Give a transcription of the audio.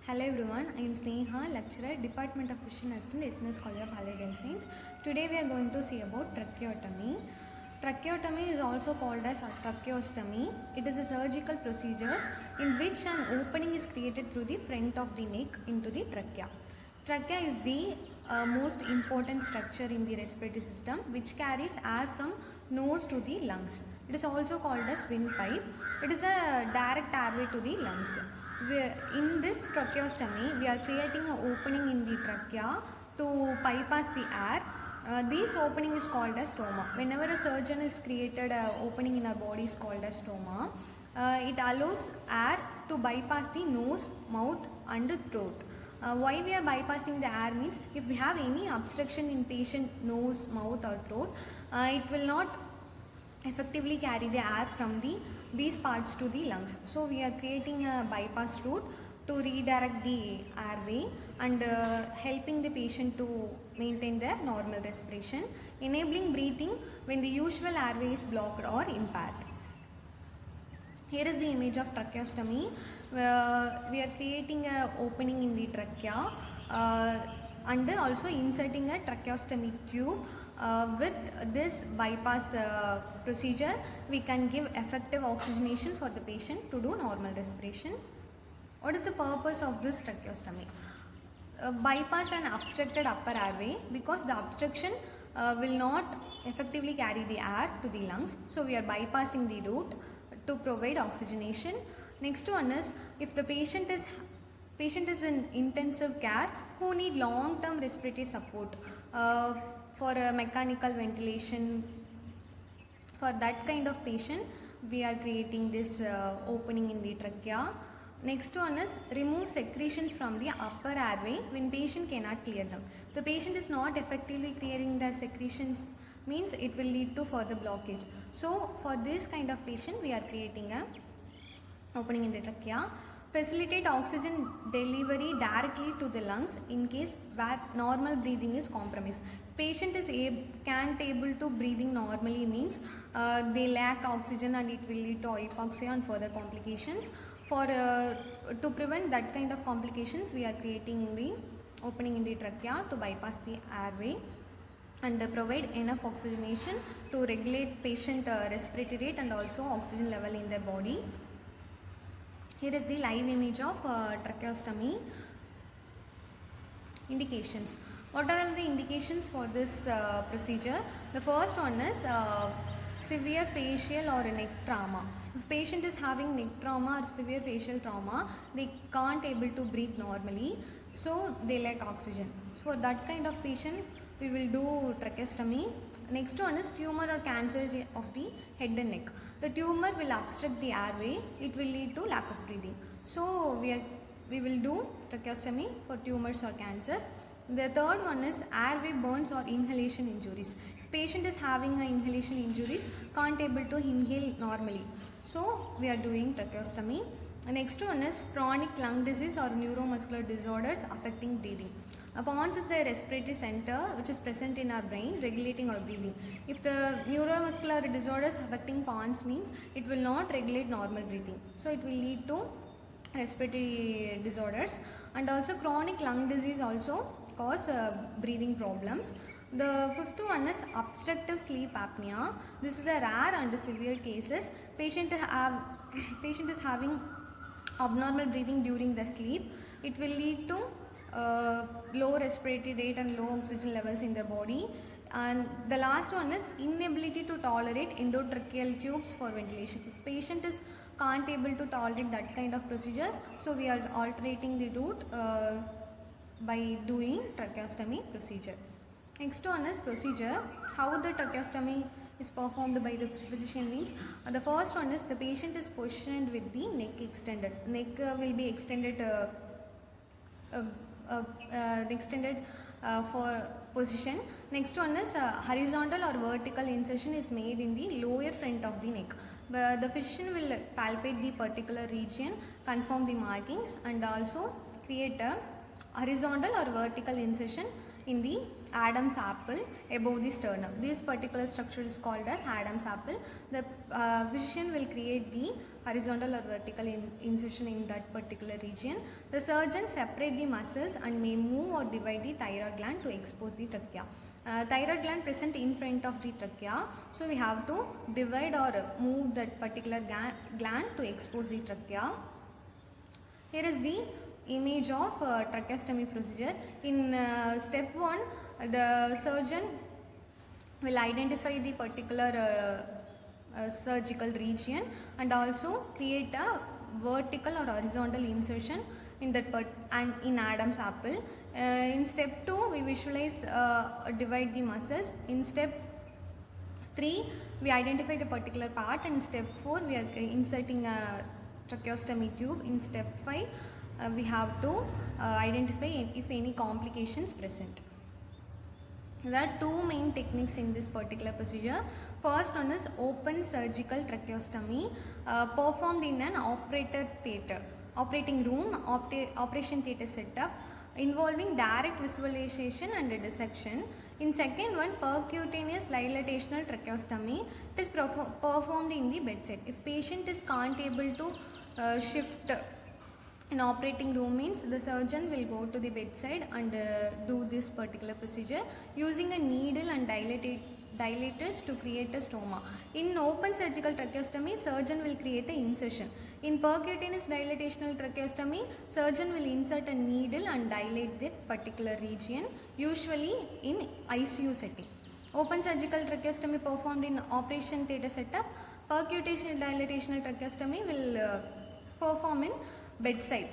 Hello everyone, I am Sneha, lecturer, Department of Physician Assistant, SNS College of Allied Health Science. Today we are going to see about tracheotomy. Tracheotomy is also called as a tracheostomy. It is a surgical procedure in which an opening is created through the front of the neck into the trachea. Trachea is the most important structure in the respiratory system which carries air from nose to the lungs. It is also called as windpipe. It is a direct airway to the lungs. In this tracheostomy, we are creating an opening in the trachea to bypass the air. This opening is called as stoma. Whenever a surgeon has created an opening in our body is called as stoma. It allows air to bypass the nose, mouth and the throat. Why we are bypassing the air means if we have any obstruction in patient nose, mouth or throat, it will not effectively carry the air from these parts to the lungs. So we are creating a bypass route to redirect the airway and helping the patient to maintain their normal respiration, enabling breathing when the usual airway is blocked or impaired. Here is the image of tracheostomy. We are creating an opening in the trachea and also inserting a tracheostomy tube. With this bypass procedure, we can give effective oxygenation for the patient to do normal respiration. What is the purpose of this tracheostomy? Bypass an obstructed upper airway because the obstruction will not effectively carry the air to the lungs. So we are bypassing the route to provide oxygenation. Next one is if the patient is in intensive care who need long-term respiratory support for mechanical ventilation. For that kind of patient, we are creating this opening in the trachea. Next one is remove secretions from the upper airway when patient cannot clear them. The patient is not effectively clearing their secretions means it will lead to further blockage. So for this kind of patient, we are creating a opening in the trachea. Facilitate oxygen delivery directly to the lungs in case where normal breathing is compromised. Patient is can't able to breathing normally means they lack oxygen and it will lead to hypoxia and further complications. For to prevent that kind of complications, we are creating the opening in the trachea to bypass the airway and provide enough oxygenation to regulate patient respiratory rate and also oxygen level in their body. Here is the live image of tracheostomy. Indications. What are all the indications for this procedure? The first one is severe facial or neck trauma. If patient is having neck trauma or severe facial trauma, they can't able to breathe normally, so they lack oxygen. So for that kind of patient, we will do tracheostomy. Next one is tumor or cancer of the head and neck. The tumor will obstruct the airway. It will lead to lack of breathing. So we will do tracheostomy for tumors or cancers. The third one is airway burns or inhalation injuries. If patient is having inhalation injuries, can't able to inhale normally. So we are doing tracheostomy. The next one is chronic lung disease or neuromuscular disorders affecting breathing. Pons is the respiratory center which is present in our brain regulating our breathing. If the neuromuscular disorders affecting pons means it will not regulate normal breathing. So it will lead to respiratory disorders, and also chronic lung disease also cause breathing problems. The fifth one is obstructive sleep apnea. This is a rare and severe cases. Patient is having abnormal breathing during the sleep. It will lead to low respiratory rate and low oxygen levels in the body. And the last one is inability to tolerate endotracheal tubes for ventilation. If patient is can't able to tolerate that kind of procedures, so we are altering the route by doing tracheostomy procedure. Next one is procedure. How the tracheostomy is performed by the physician means the first one is the patient is positioned with the neck extended. Neck will be extended for position. Next one is horizontal or vertical insertion is made in the lower front of the neck. The physician will palpate the particular region, confirm the markings and also create a horizontal or vertical insertion in the Adam's apple above the sternum. This particular structure is called as Adam's apple. The physician will create the horizontal or vertical incision in that particular region. The surgeon separate the muscles and may move or divide the thyroid gland to expose the trachea. Thyroid gland present in front of the trachea, so we have to divide or move that particular gland to expose the trachea. Here is the image of tracheostomy procedure. In step 1, the surgeon will identify the particular surgical region and also create a vertical or horizontal insertion in that and in Adam's apple. In step 2, we visualize divide the muscles. In step 3, we identify the particular part, and step 4, we are inserting a tracheostomy tube. In step 5, we have to identify if any complications present. There are two main techniques in this particular procedure. First one is open surgical tracheostomy performed in an operating room, operation theatre setup involving direct visualization and dissection. In second one, percutaneous dilatational tracheostomy. It is performed in the bedside. If patient is can't able to shift in operating room, means the surgeon will go to the bedside and do this particular procedure using a needle and dilators to create a stoma. In open surgical tracheostomy, surgeon will create an incision. In percutaneous dilatational tracheostomy, surgeon will insert a needle and dilate that particular region, usually in ICU setting. Open surgical tracheostomy performed in operation theatre setup. Percutaneous dilatational tracheostomy will perform in bedside.